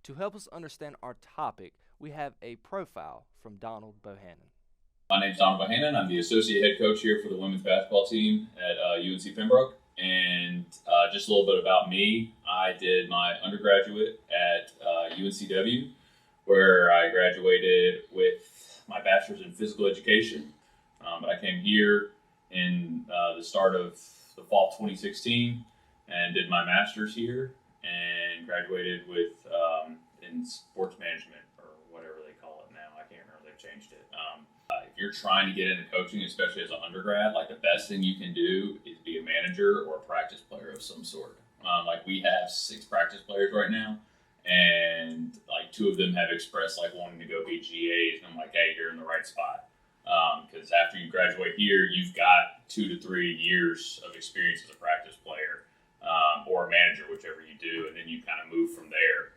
To help us understand our topic, we have a profile from Donald Bohannon. My name's Donald Bohannon. I'm the associate head coach here for the women's basketball team at UNC Pembroke. And just a little bit about me. I did my undergraduate at UNCW, where I graduated with my bachelor's in physical education. But I came here in the start of the fall of 2016 and did my master's here and graduated with in sports management or whatever they call it now. I can't remember. They've changed it. If you're trying to get into coaching, especially as an undergrad, like the best thing you can do is be a manager or a practice player of some sort. Like we have 6 practice players right now, and like 2 of them have expressed like wanting to go be GAs, and I'm like, hey, you're in the right spot. Because after you graduate here, you've got 2 to 3 years of experience as a practice player or a manager, whichever you do, and then you kind of move from there.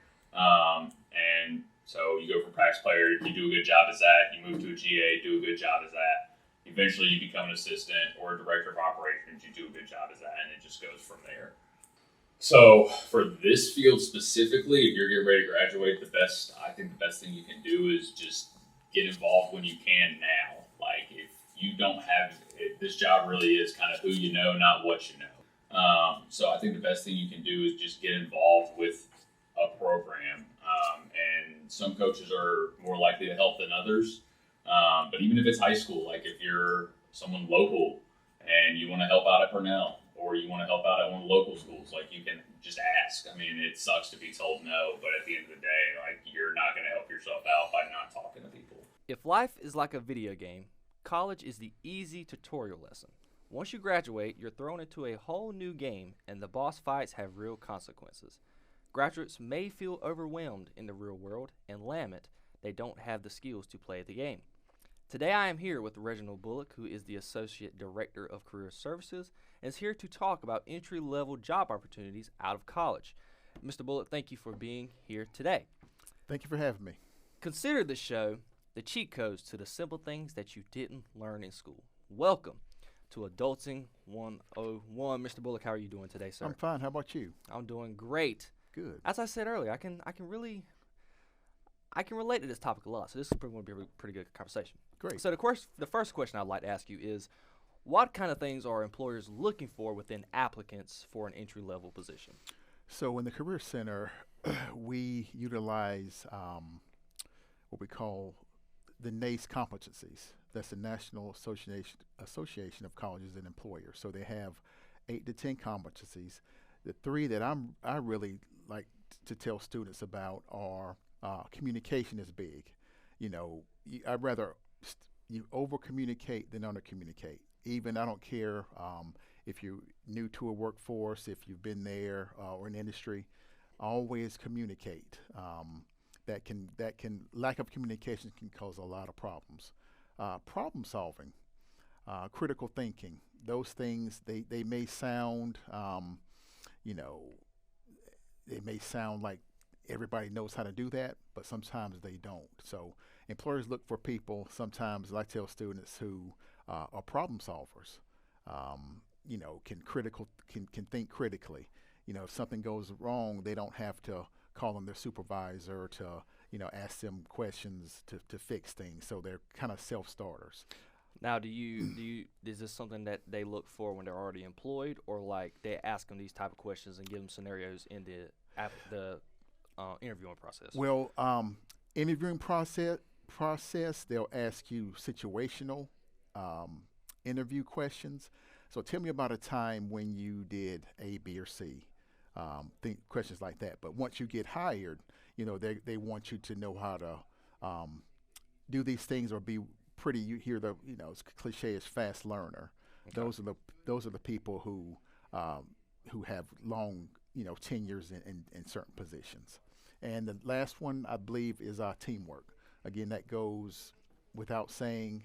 And so you go from practice player, you do a good job as that, you move to a GA, do a good job as that. Eventually you become an assistant or a director of operations, you do a good job as that, and it just goes from there. So for this field specifically, if you're getting ready to graduate, I think the best thing you can do is just get involved when you can now. Like if you don't have, this job really is kind of who you know, not what you know. So I think the best thing you can do is just get involved with a program. And some coaches are more likely to help than others. But even if it's high school, like if you're someone local and you want to help out at Purnell or you want to help out at one of the local schools, like you can just ask. I mean, it sucks to be told no, but at the end of the day, like you're not going to help yourself out by not talking to people. If life is like a video game, college is the easy tutorial lesson. Once you graduate, you're thrown into a whole new game, and the boss fights have real consequences. Graduates may feel overwhelmed in the real world and lament they don't have the skills to play the game. Today I am here with Reginald Bullock, who is the Associate Director of Career Services, and is here to talk about entry-level job opportunities out of college. Mr. Bullock, thank you for being here today. Thank you for having me. Consider this show the cheat codes to the simple things that you didn't learn in school. Welcome to Adulting 101. Mr. Bullock, how are you doing today, sir? I'm fine. How about you? I'm doing great. Good. As I said earlier, I can relate to this topic a lot, so this is going to be a pretty good conversation. Great. So the first question I'd like to ask you is, what kind of things are employers looking for within applicants for an entry-level position? So in the Career Center, we utilize what we call the NACE competencies. That's the National Association of Colleges and Employers. So they have 8 to 10 competencies. The 3 that I really like to tell students about are communication is big. You know, I'd rather you over communicate than under communicate. Even I don't care if you're new to a workforce, if you've been there or in industry, always communicate. That can lack of communication can cause a lot of problems. Problem solving, critical thinking, those things they may sound it may sound like everybody knows how to do that, but sometimes they don't. So employers look for people sometimes, like I tell students, who are problem solvers. Can think critically. If something goes wrong, they don't have to call on their supervisor to ask them questions to fix things. So they're kind of self-starters. Now, is this something that they look for when they're already employed, or like they ask them these type of questions and give them scenarios in the interviewing process? Well, interviewing process, they'll ask you situational interview questions. So tell me about a time when you did A, B, or C. Questions like that. But once you get hired, they want you to know how to do these things or be pretty. You hear it's cliche is fast learner. Okay. Those are the people who have long tenures in certain positions. And the last one I believe is teamwork. Again, that goes without saying.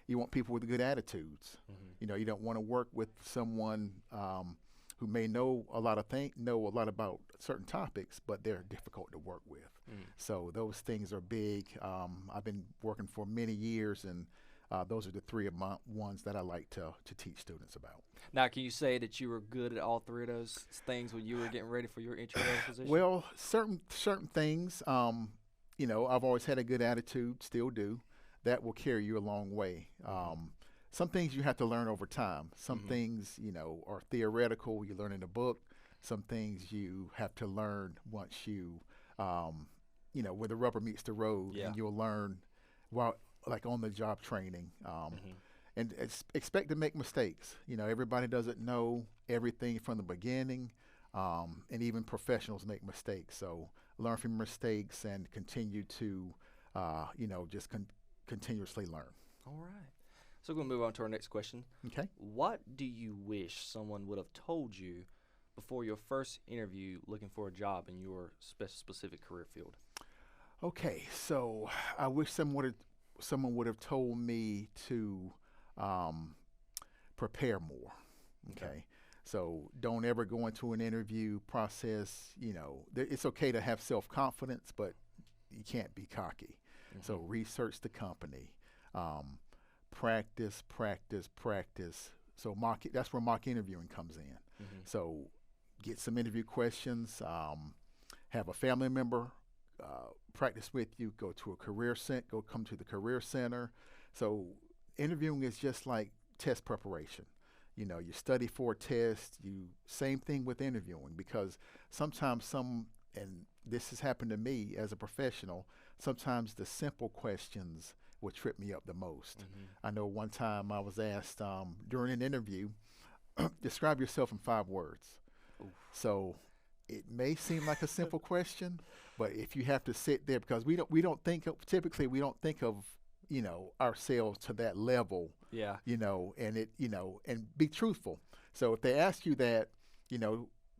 You want people with good attitudes. Mm-hmm. You don't want to work with someone who may know a lot about certain topics, but they're difficult to work with. Mm. So those things are big. I've been working for many years, and those are the three of my ones that I like to teach students about. Now, can you say that you were good at all three of those things when you were getting ready for your entry level position? Well, certain things, I've always had a good attitude, still do. That will carry you a long way. Some things you have to learn over time. Some things, are theoretical. You learn in a book. Some things you have to learn once you, where the rubber meets the road, and you'll learn while like on the job training. And expect to make mistakes. Everybody doesn't know everything from the beginning, and even professionals make mistakes. So learn from mistakes and continue to, just continuously learn. All right. So we're going to move on to our next question. Okay. What do you wish someone would have told you before your first interview looking for a job in your specific career field? Okay, so I wish someone would have told me to prepare more. Okay. So don't ever go into an interview process. It's okay to have self-confidence, but you can't be cocky. So research the company, practice. So that's where mock interviewing comes in. So get some interview questions, have a family member practice with you, come to the career center. So interviewing is just like test preparation. You study for a test, same thing with interviewing, because sometimes and this has happened to me as a professional, sometimes the simple questions will trip me up the most. I know one time I was asked during an interview, describe yourself in 5 words. Oof. So it may seem like a simple question, but if you have to sit there, because we don't think of ourselves to that level. Yeah. And be truthful. So if they ask you that,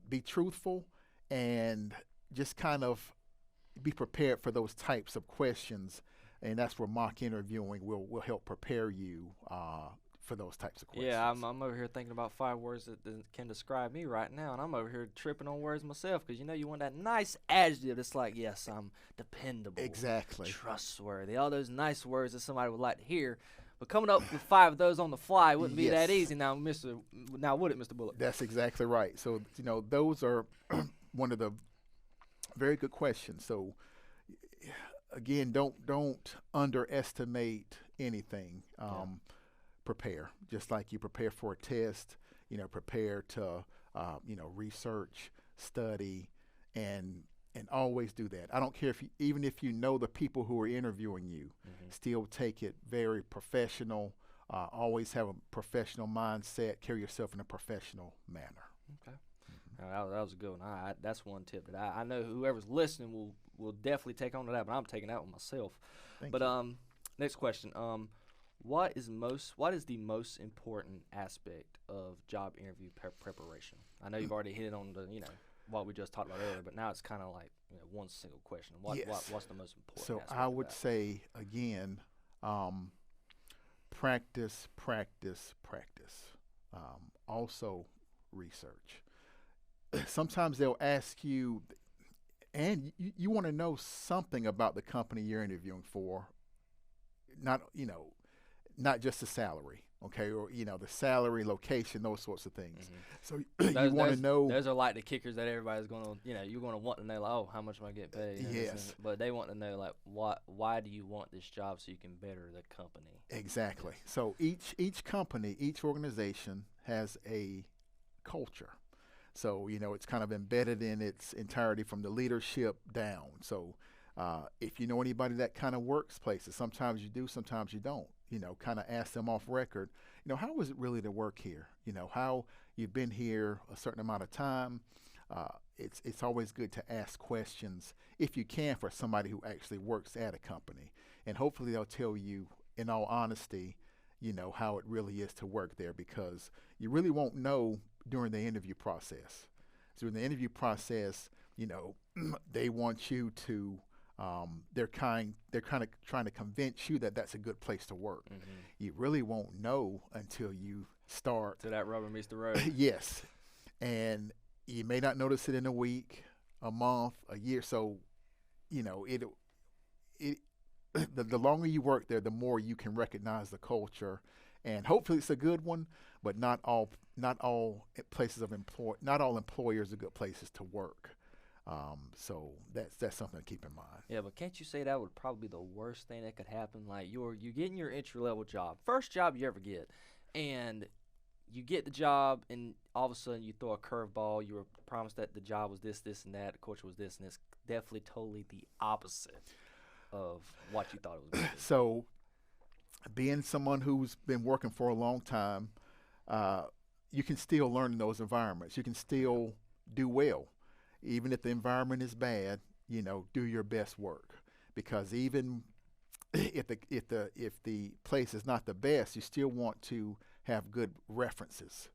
be truthful and just kind of be prepared for those types of questions. And that's where mock interviewing will help prepare you for those types of questions. Yeah, I'm over here thinking about 5 words that can describe me right now, and I'm over here tripping on words myself, because you want that nice adjective that's like, yes, I'm dependable, exactly, trustworthy, all those nice words that somebody would like to hear. But coming up with 5 of those on the fly wouldn't be that easy now, would it, Mr. Bullock? That's exactly right. So, those are one of the very good questions. So, again, don't underestimate anything. Prepare, just like you prepare for a test. Prepare to research, study, and always do that. I don't care even if you know the people who are interviewing you, still take it very professional. Always have a professional mindset. Carry yourself in a professional manner. Okay. That was a good one. That's one tip that I know whoever's listening will definitely take on to that, but I'm taking that one myself. Thank you. Next question. What is the most important aspect of job interview preparation? I know you've already hit on the what we just talked about earlier, but now it's kind of like one single question. What's the most important? So aspect I would say again, practice. Also research. Sometimes they'll ask you, and you want to know something about the company you're interviewing for. Not just the salary, okay, or the salary, location, those sorts of things. So you want to know. Those are like the kickers that everybody's going to, you're going to want to know, like, oh, how much am I getting paid? Yes. But they want to know, like, why do you want this job so you can better the company? Exactly. So each company, each organization has a culture. So it's kind of embedded in its entirety from the leadership down. So if you know anybody that kind of works places, sometimes you do, sometimes you don't. Kind of ask them off record, how is it really to work here? How you've been here a certain amount of time. It's always good to ask questions, if you can, for somebody who actually works at a company. And hopefully they'll tell you, in all honesty, how it really is to work there, because you really won't know during the interview process. So in the interview process, they want you to they're kind of trying to convince you that that's a good place to work. You really won't know until you start. Till that rubber meets the road. Yes. And you may not notice it in a week, a month, a year. So, the longer you work there, the more you can recognize the culture, and hopefully it's a good one. But not all places of not all employers are good places to work. So that's something to keep in mind. Yeah, but can't you say that would probably be the worst thing that could happen? Like you getting your entry level job, first job you ever get, and you get the job, and all of a sudden you throw a curveball. You were promised that the job was this, this, and that. The culture was this, and it's definitely totally the opposite of what you thought it was going to be. So, being someone who's been working for a long time, you can still learn in those environments. You can still do well, even if the environment is bad. Do your best work, because even if the place is not the best, you still want to have good references.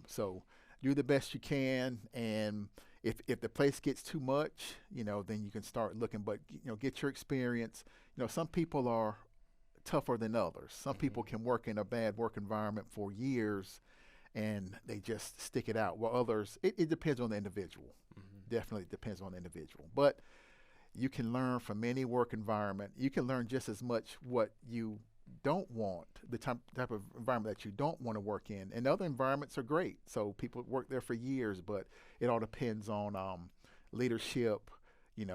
So do the best you can, and if the place gets too much, then you can start looking. But get your experience. Some people are tougher than others. Some people can work in a bad work environment for years, and they just stick it out. While others, it depends on the individual. Definitely depends on the individual. But you can learn from any work environment. You can learn just as much what you don't want, the type of environment that you don't want to work in. And other environments are great. So people work there for years, but it all depends on leadership,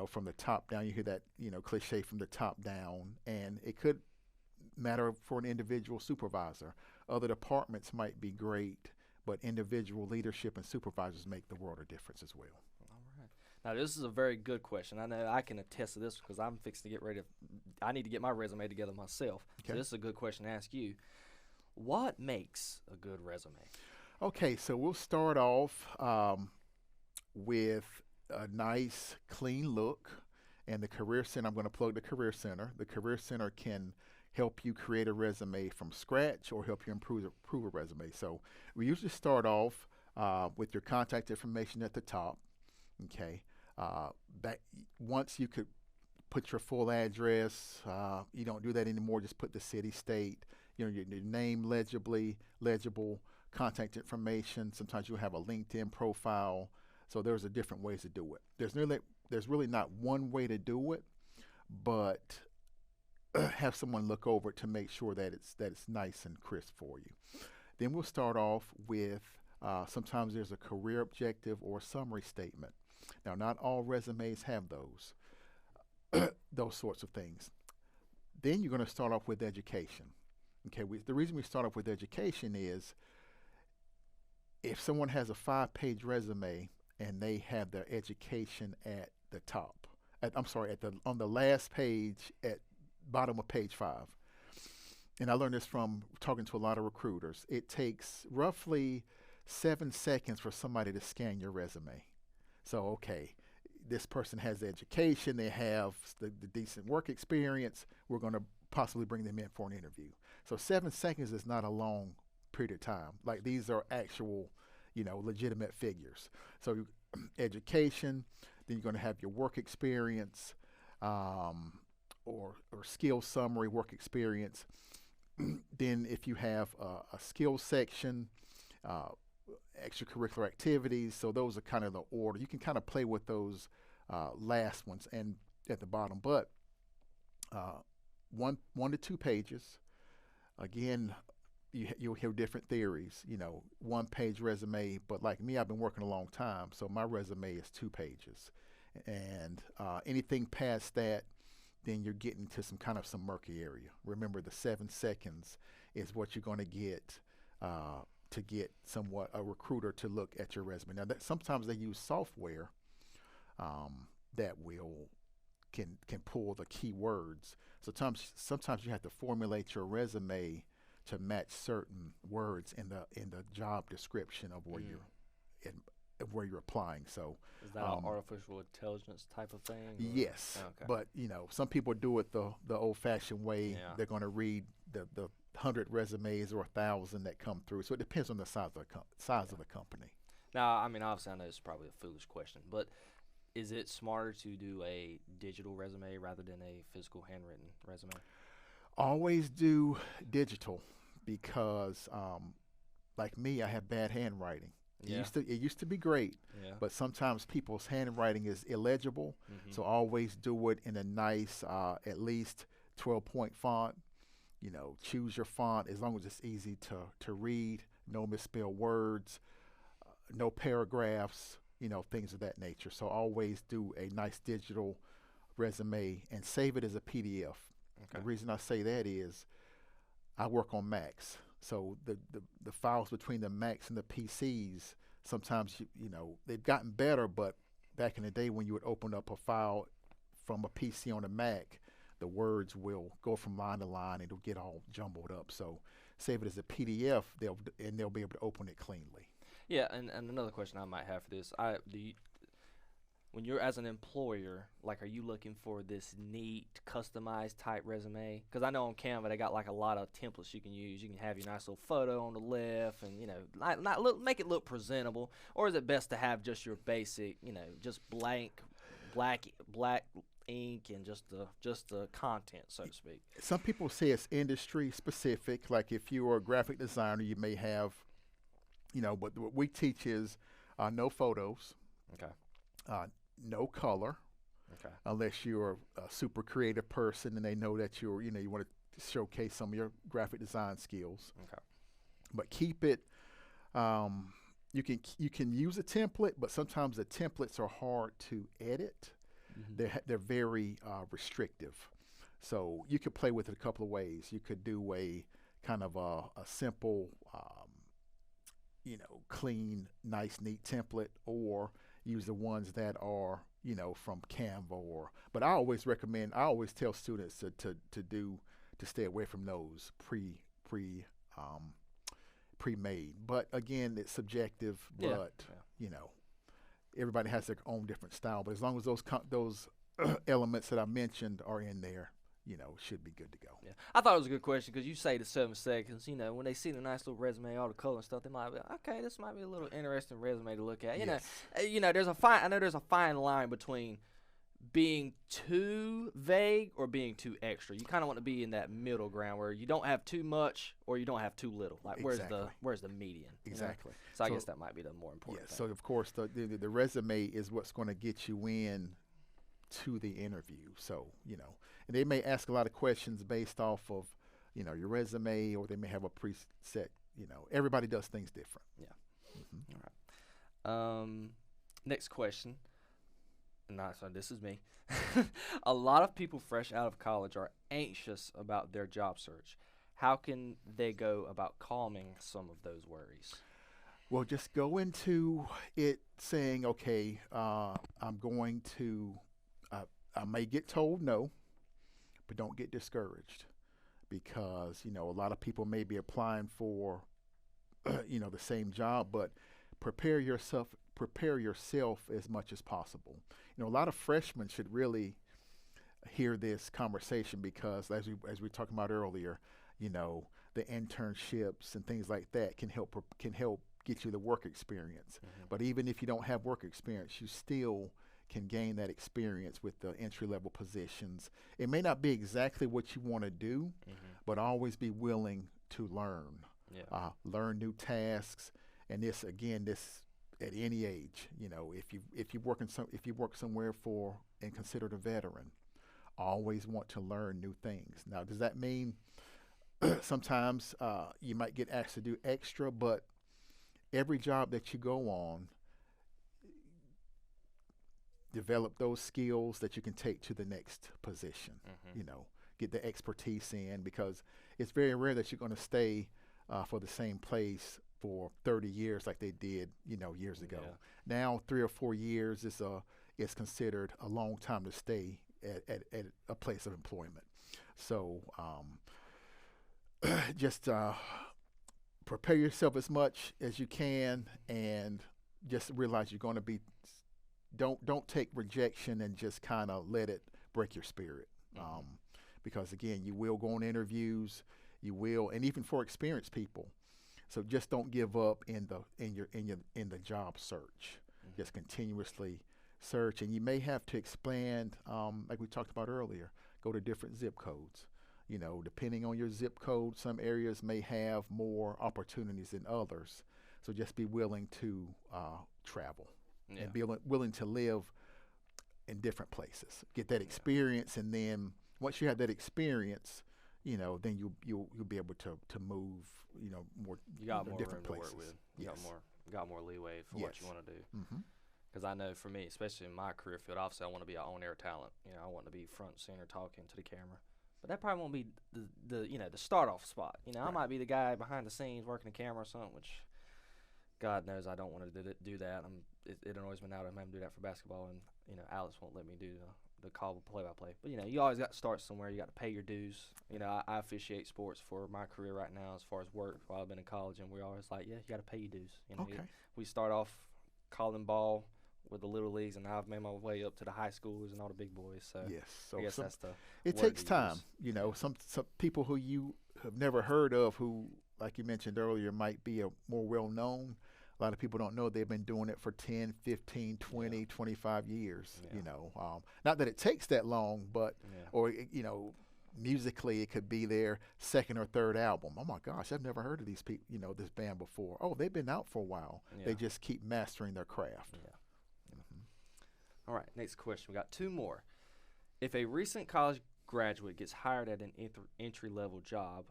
from the top down. You hear that, cliche, from the top down. And it could matter for an individual supervisor. Other departments might be great, but individual leadership and supervisors make the world a difference as well. Now, this is a very good question. I know I can attest to this because I'm fixing to get ready I need to get my resume together myself. Okay. So this is a good question to ask you. What makes a good resume? Okay, so we'll start off with a nice, clean look. And the Career Center, I'm going to plug the Career Center. The Career Center can help you create a resume from scratch or help you improve a resume. So we usually start off with your contact information at the top. Okay. That once you could put your full address, you don't do that anymore. Just put the city, state, your name legible, contact information. Sometimes you'll have a LinkedIn profile. So there's different ways to do it. There's really not one way to do it, but have someone look over it to make sure that it's nice and crisp for you. Then we'll start off with sometimes there's a career objective or a summary statement. Now, not all resumes have those sorts of things. Then you're going to start off with education. Okay, the reason we start off with education is if someone has a 5-page resume and they have their education at the top, on the last page at bottom of page 5. And I learned this from talking to a lot of recruiters. It takes roughly 7 seconds for somebody to scan your resume. So, okay, this person has the education, they have the decent work experience, we're going to possibly bring them in for an interview. So 7 seconds is not a long period of time. Like, these are actual, legitimate figures. So education, then you're going to have your work experience, or skill summary, work experience. Then if you have a skills section, extracurricular activities, so those are kind of the order. You can kind of play with those last ones and at the bottom, but 1 to 2 pages. Again, you'll hear different theories. 1-page resume, but like me, I've been working a long time, so my resume is 2 pages, and anything past that, then you're getting to some murky area. Remember, the 7 seconds is what you're going to get to get somewhat a recruiter to look at your resume. Now, sometimes they use software that can pull the keywords. Sometimes you have to formulate your resume to match certain words in the job description of where you're applying. So is that an artificial intelligence type of thing? Yes, okay. But some people do it the old-fashioned way. Yeah. They're going to read the 100 resumes or 1,000 that come through. So it depends on the size of the company. Now, I mean, obviously, I know it's probably a foolish question, but is it smarter to do a digital resume rather than a physical handwritten resume? Always do digital because, like me, I have bad handwriting. Yeah. It used to be great, Yeah. but sometimes people's handwriting is illegible. Mm-hmm. So always do it in a nice, at least 12-point font. Choose your font as long as it's easy to read. No misspelled words, no paragraphs. Things of that nature. So always do a nice digital resume and save it as a PDF. Okay. The reason I say that is I work on Macs, so the files between the Macs and the PCs sometimes they've gotten better, but back in the day when you would open up a file from a PC on a Mac, the words will go from line to line and it'll get all jumbled up. So save it as a PDF, they'll be able to open it cleanly. Yeah, and another question I might have for this, when you're as an employer, like, are you looking for this neat, customized type resume? Because I know on Canva they got like a lot of templates you can use. You can have your nice little photo on the left, and make it look presentable. Or is it best to have just your basic, just black ink and just the content, so to speak? Some people say it's industry specific. Like if you are a graphic designer, you may have, but what we teach is no photos. Okay. No color, Okay. unless you're a super creative person and they know that you want to showcase some of your graphic design skills. Okay. But keep it. You can use a template, but sometimes the templates are hard to edit. Mm-hmm. They're very restrictive. So you could play with it a couple of ways. You could do a kind of a simple, clean, nice, neat template, or use the ones that are, from Canva but I always tell students to stay away from those pre-made. But again, it's subjective, but everybody has their own different style. But as long as those elements that I mentioned are in there, should be good to go. Yeah, I thought it was a good question because you say the 7 seconds. When they see the nice little resume, all the color and stuff, they might be like, okay, this might be a little interesting resume to look at. Yes. I know there's a fine line between being too vague or being too extra. You kind of want to be in that middle ground where you don't have too much or you don't have too little. Like Exactly. where's the median? Exactly. So I guess that might be the more important thing. So of course the resume is what's going to get you in to the interview. So and they may ask a lot of questions based off of your resume, or they may have a preset. Everybody does things different. Yeah. Mm-hmm. All right. Next question. So this is me. A lot of people fresh out of college are anxious about their job search. How can they go about calming some of those worries? Well, just go into it saying, okay, I'm going to, I may get told no, but don't get discouraged, because, a lot of people may be applying for, the same job, but prepare yourself as much as possible. A lot of freshmen should really hear this conversation, because as we were talking about earlier, the internships and things like that can help get you the work experience. Mm-hmm. But even if you don't have work experience, you still can gain that experience with the entry-level positions. It may not be exactly what you want to do, mm-hmm. but always be willing to learn. Yeah. Learn new tasks, and this at any age. If you work somewhere and considered a veteran, always want to learn new things. Now, does that mean sometimes you might get asked to do extra? But every job that you go on, develop those skills that you can take to the next position. Mm-hmm. Get the expertise in, because it's very rare that you're going to stay for the same place for 30 years like they did, years ago. Yeah. Now, 3 or 4 years is considered a long time to stay at a place of employment. So just prepare yourself as much as you can, and just realize you're going to be. Don't take rejection and just kind of let it break your spirit, mm-hmm. Because again, you will go on interviews, and even for experienced people. So just don't give up in the job search. Mm-hmm. Just continuously search, and you may have to expand, like we talked about earlier. Go to different zip codes. Depending on your zip code, some areas may have more opportunities than others. So just be willing to travel Yeah. and be willing to live in different places, get that experience, and then once you have that experience, then you'll be able to move, more You got more different room places. to work with. You Yes. got more leeway for what you want to do. Mm-hmm. Because I know for me, especially in my career field, obviously I want to be an on-air talent. I want to be front and center talking to the camera. But that probably won't be the start-off spot. I Right. might be the guy behind the scenes working the camera or something, which God knows I don't want to do that. It annoys me now that I'm having to do that for basketball, and Alex won't let me do the call play-by-play. But you always got to start somewhere. You got to pay your dues. I officiate sports for my career right now as far as work while I've been in college, and we're always like, yeah, you got to pay your dues. Okay. We start off calling ball with the little leagues, and now I've made my way up to the high schoolers and all the big boys. So Yes. So I guess that's the it word takes to time. use. Some people who you have never heard of, who, like you mentioned earlier, might be more well known. A lot of people don't know they've been doing it for 10, 15, 20, 25 years. Yeah. Not that it takes that long, but Yeah. or musically it could be their second or third album. Oh my gosh, I've never heard of these people, this band before. Oh, they've been out for a while. Yeah. They just keep mastering their craft. Yeah. All right, next question. We got two more. If a recent college graduate gets hired at an entry-level job,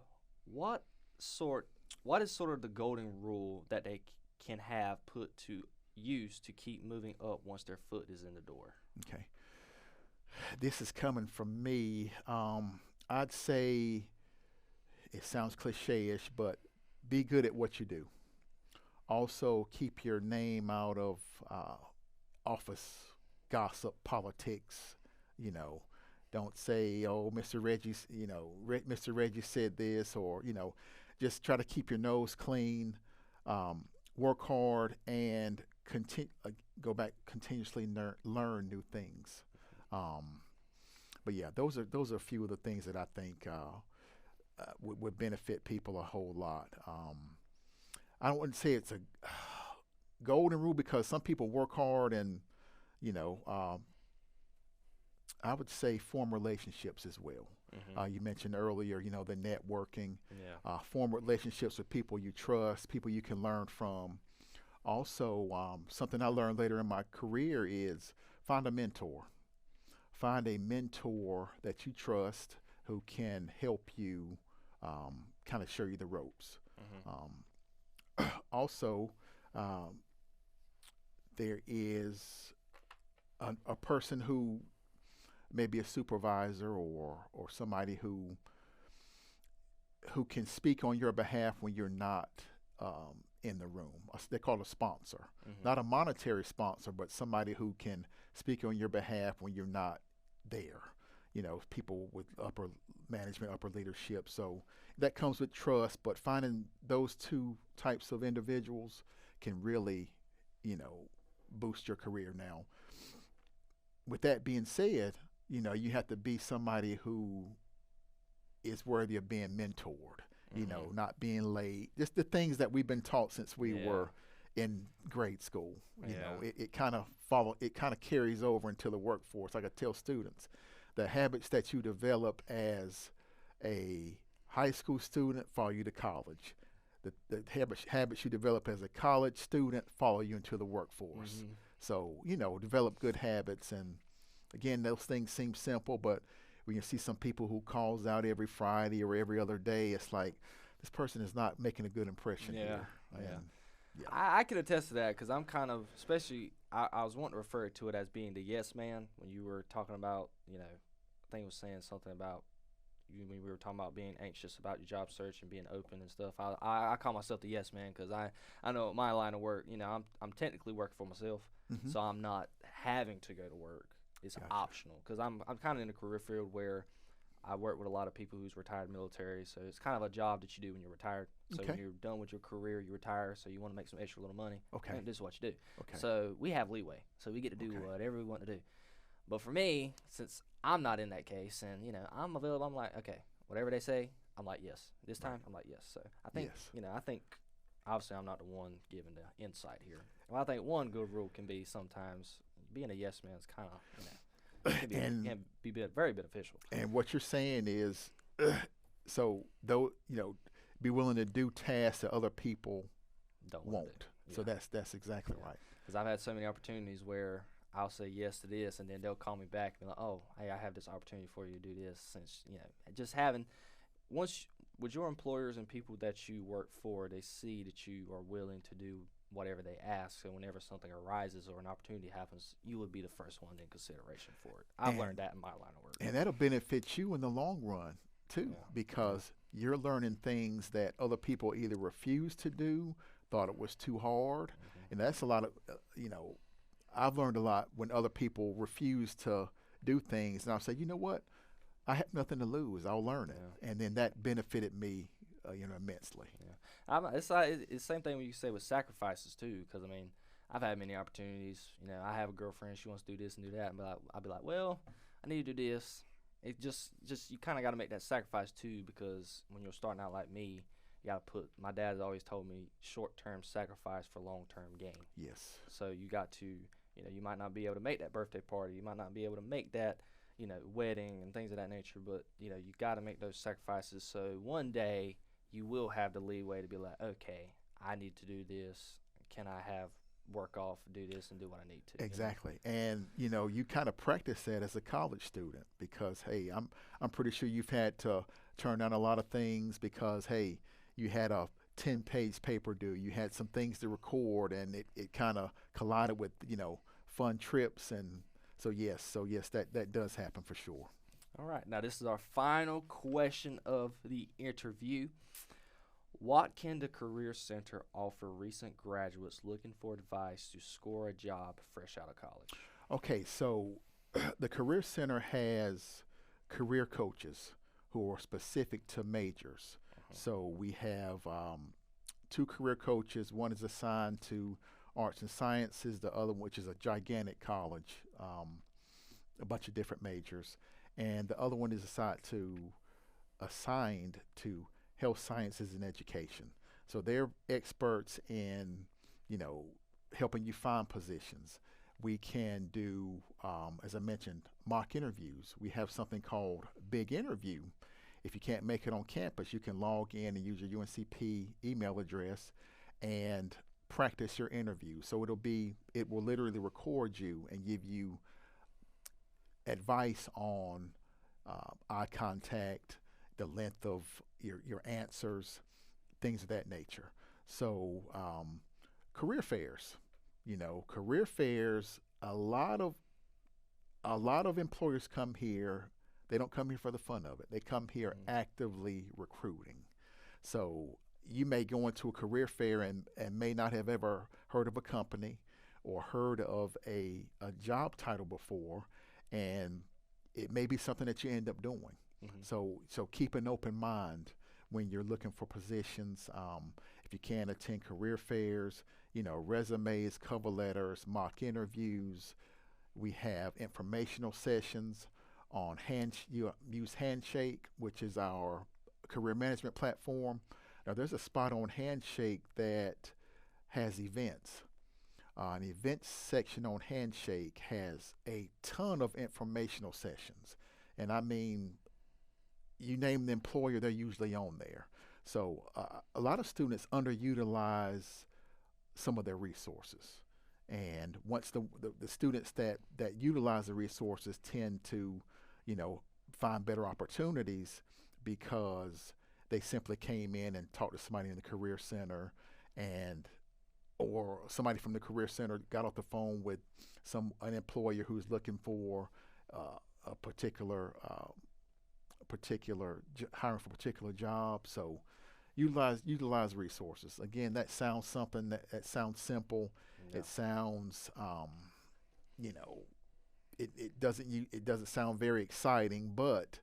what is sort of the golden rule that they can have put to use to keep moving up once their foot is in the door? Okay. This is coming from me. I'd say, it sounds cliche-ish, but be good at what you do. Also, keep your name out of office gossip, politics. Don't say, "Oh, Mr. Reggie's," Mr. Reggie said this, or just try to keep your nose clean. Work hard and go back continuously learn new things. But yeah, those are a few of the things that I think would benefit people a whole lot. I don't want to say it's a golden rule because some people work hard and I would say form relationships as well. Mm-hmm. You mentioned earlier, the networking. Yeah. Form relationships with people you trust, people you can learn from. Also, something I learned later in my career is find a mentor. Find a mentor that you trust who can help you kind of show you the ropes. Mm-hmm. Also, there is a person who maybe a supervisor or somebody who can speak on your behalf when you're not in the room. They call it a sponsor. Mm-hmm. Not a monetary sponsor, but somebody who can speak on your behalf when you're not there. People with upper management, upper leadership. So that comes with trust, but finding those two types of individuals can really, boost your career. Now, with that being said, you have to be somebody who is worthy of being mentored, Mm-hmm. not being late. Just the things that we've been taught since we Yeah. were in grade school. Yeah. It kind of carries over into the workforce. Like I tell students, the habits that you develop as a high school student follow you to college. The habits you develop as a college student follow you into the workforce. Mm-hmm. So, develop good habits. And again, those things seem simple, but when you see some people who calls out every Friday or every other day, it's like, this person is not making a good impression Yeah, here. yeah. And, yeah. I can attest to that because I'm kind of, especially, I was wanting to refer to it as being the yes man when you were talking about, I think it was saying something about when we were talking about being anxious about your job search and being open and stuff. I call myself the yes man because I know my line of work, I'm technically working for myself, Mhm. so I'm not having to go to work. It's Gotcha. optional because I'm kind of in a career field where I work with a lot of people who's retired military, so it's kind of a job that you do when you're retired. So Okay. when you're done with your career, you retire, so you want to make some extra little money. Okay. And this is what you do. Okay. So we have leeway, so we get to do Okay. whatever we want to do. But for me, since I'm not in that case, and I'm available, I'm like, okay, whatever they say, I'm like yes. This time, Right. I'm like yes. So I think Yes. I think obviously I'm not the one giving the insight here. Well, I think one good rule can be sometimes being a yes man is kind of And- can be very beneficial. And what you're saying is, so though, be willing to do tasks that other people don't want won't. to. Yeah. So that's exactly right. Because I've had so many opportunities where I'll say yes to this, and then they'll call me back and be like, "Oh, hey, I have this opportunity for you to do this." Since just having with your employers and people that you work for, they see that you are willing to do whatever they ask, and whenever something arises or an opportunity happens, you would be the first one in consideration for it. I've learned that in my line of work. And that'll benefit you in the long run too, because you're learning things that other people either refused to do, thought it was too hard, and that's a lot of I've learned a lot when other people refuse to do things, and I'll say, you know what, I have nothing to lose. I'll learn it, and then that benefited me, immensely. Yeah, it's the same thing when you say with sacrifices too, because I mean, I've had many opportunities. I have a girlfriend; she wants to do this and do that, and I'll be like, well, I need to do this. It just you kind of got to make that sacrifice too, because when you're starting out like me, you got to put. My dad's always told me short-term sacrifice for long-term gain. Yes. So you got to, you might not be able to make that birthday party, you might not be able to make that, wedding and things of that nature, but you got to make those sacrifices. So one day you will have the leeway to be like, okay, I need to do this. Can I have work off, do this, and do what I need to? Exactly. And you kind of practice that as a college student, because hey, I'm pretty sure you've had to turn down a lot of things because hey, you had a 10-page paper due, you had some things to record, and it kind of collided with fun trips, and so yes, that does happen for sure. All right, now this is our final question of the interview. What can the Career Center offer recent graduates looking for advice to score a job fresh out of college? Okay, so the Career Center has career coaches who are specific to majors. So we have 2 career coaches. One is assigned to arts and sciences, the other one, which is a gigantic college, a bunch of different majors, and the other one is assigned to health sciences and education. So they're experts in, helping you find positions. We can do, as I mentioned, mock interviews. We have something called Big Interview. If you can't make it on campus, you can log in and use your UNCP email address and practice your interview. So it will literally record you and give you advice on eye contact, the length of your answers, things of that nature. So career fairs, career fairs, a lot of employers come here. They don't come here for the fun of it. They come here actively recruiting. So you may go into a career fair and may not have ever heard of a company or heard of a job title before, and it may be something that you end up doing. So keep an open mind when you're looking for positions. If you can, attend career fairs, resumes, cover letters, mock interviews. We have informational sessions on use Handshake, which is our career management platform. Now there's a spot on Handshake that has events. An events section on Handshake has a ton of informational sessions. And I mean, you name the employer, they're usually on there. So a lot of students underutilize some of their resources. And once the students that utilize the resources tend to, find better opportunities because they simply came in and talked to somebody in the Career Center, or somebody from the Career Center got off the phone with an employer who's looking for a particular hiring for a particular job. So utilize resources. Again, that sounds something that sounds simple. Yeah. It sounds it doesn't sound very exciting, but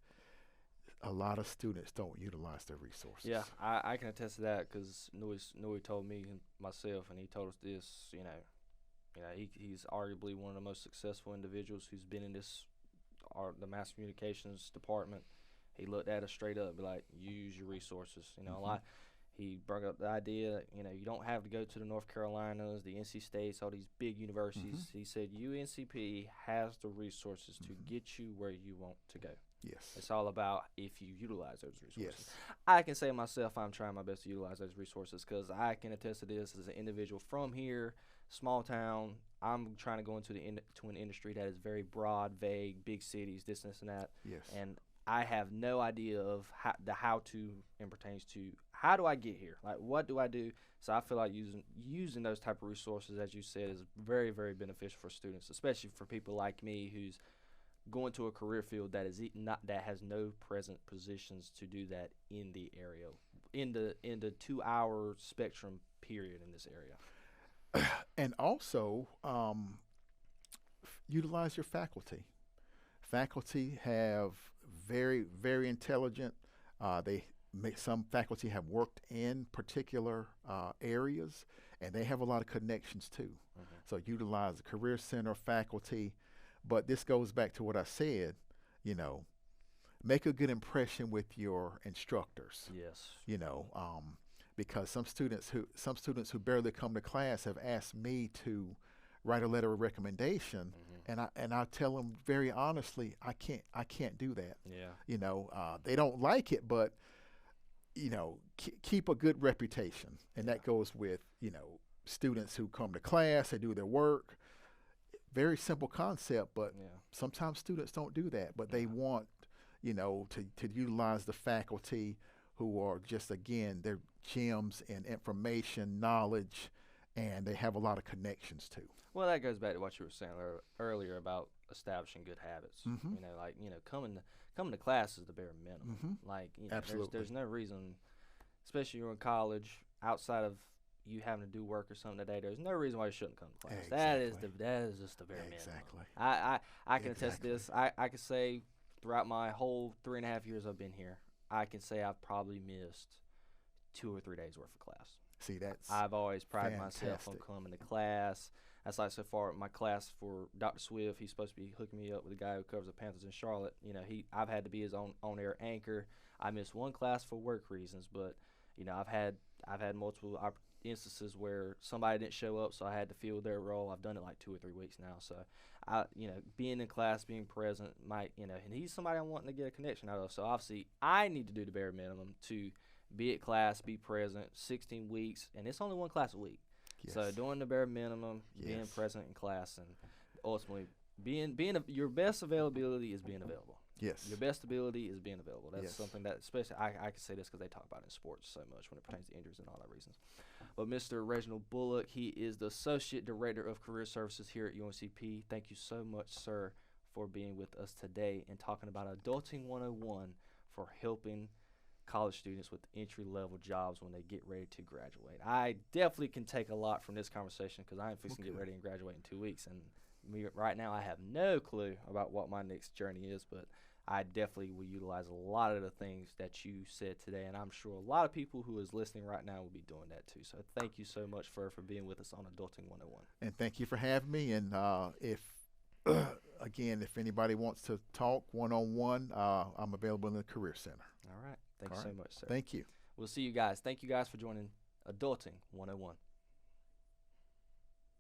a lot of students don't utilize their resources. Yeah, I can attest to that because Nui told me myself, and he told us this. He's arguably one of the most successful individuals who's been in the mass communications department. He looked at us straight up, be like, use your resources. He brought up the idea, you know, you don't have to go to the North Carolinas, the NC States, all these big universities. He said UNCP has the resources to get you where you want to go. Yes. It's all about if you utilize those resources. Yes. I can say myself, I'm trying my best to utilize those resources because I can attest to this as an individual from here, small town. I'm trying to go into to an industry that is very broad, vague, big cities, this and that. Yes. And I have no idea of how to and pertains to how do I get here? Like, what do I do? So I feel like using those type of resources, as you said, is very, very beneficial for students, especially for people like me who's going to a career field that has no present positions to do that in the area, in the 2-hour spectrum period in this area. And also utilize your faculty. Faculty have very, very intelligent. Some faculty have worked in particular areas, and they have a lot of connections too. So utilize the Career Center faculty. But this goes back to what I said, you know, make a good impression with your instructors. Yes. You know, because some students who barely come to class have asked me to write a letter of recommendation, and I tell them very honestly, I can't do that. Yeah. You know, they don't like it, but you know, keep a good reputation, and that goes with, you know, students who come to class, they do their work. Very simple concept, but sometimes students don't do that. But they want, you know, to utilize the faculty who are just, again, they're gems in information, knowledge, and they have a lot of connections too. Well, that goes back to what you were saying earlier about establishing good habits. You know, like, you know, coming to class is the bare minimum. Like, you know, Absolutely. there's no reason, especially you're in college, outside of you having to do work or something today, there's no reason why you shouldn't come to class. Exactly. That is just the bare minimum. Exactly. I can attest to this. I can say throughout my whole 3.5 years I've been here, I can say I've probably missed 2 or 3 days worth of class. See, I've always prided myself on fantastic. coming to class. That's like so far my class for Dr. Swift. He's supposed to be hooking me up with a guy who covers the Panthers in Charlotte. You know, I've had to be his on-air anchor. I missed one class for work reasons, but you know, I've had multiple instances where somebody didn't show up, so I had to fill their role. I've done it like 2 or 3 weeks now, so you know, being in class, being present, you know, and he's somebody I'm wanting to get a connection out of. So obviously, I need to do the bare minimum to be at class, be present. 16 weeks, and it's only one class a week. Yes. So doing the bare minimum, being present in class, and ultimately your best availability is being available. Yes. Your best ability is being available. That's something that, especially, I can say this because they talk about it in sports so much when it pertains to injuries and all that reasons. But Mr. Reginald Bullock, he is the Associate Director of Career Services here at UNCP. Thank you so much, sir, for being with us today and talking about Adulting 101 for helping college students with entry-level jobs when they get ready to graduate. I definitely can take a lot from this conversation because I am fixing to get ready and graduate in 2 weeks. And right now I have no clue about what my next journey is, but I definitely will utilize a lot of the things that you said today, and I'm sure a lot of people who is listening right now will be doing that too. So thank you so much for being with us on Adulting 101. And thank you for having me. And if anybody wants to talk one-on-one, I'm available in the Career Center. All right. Thank you so much, sir. Thank you. We'll see you guys. Thank you guys for joining Adulting 101.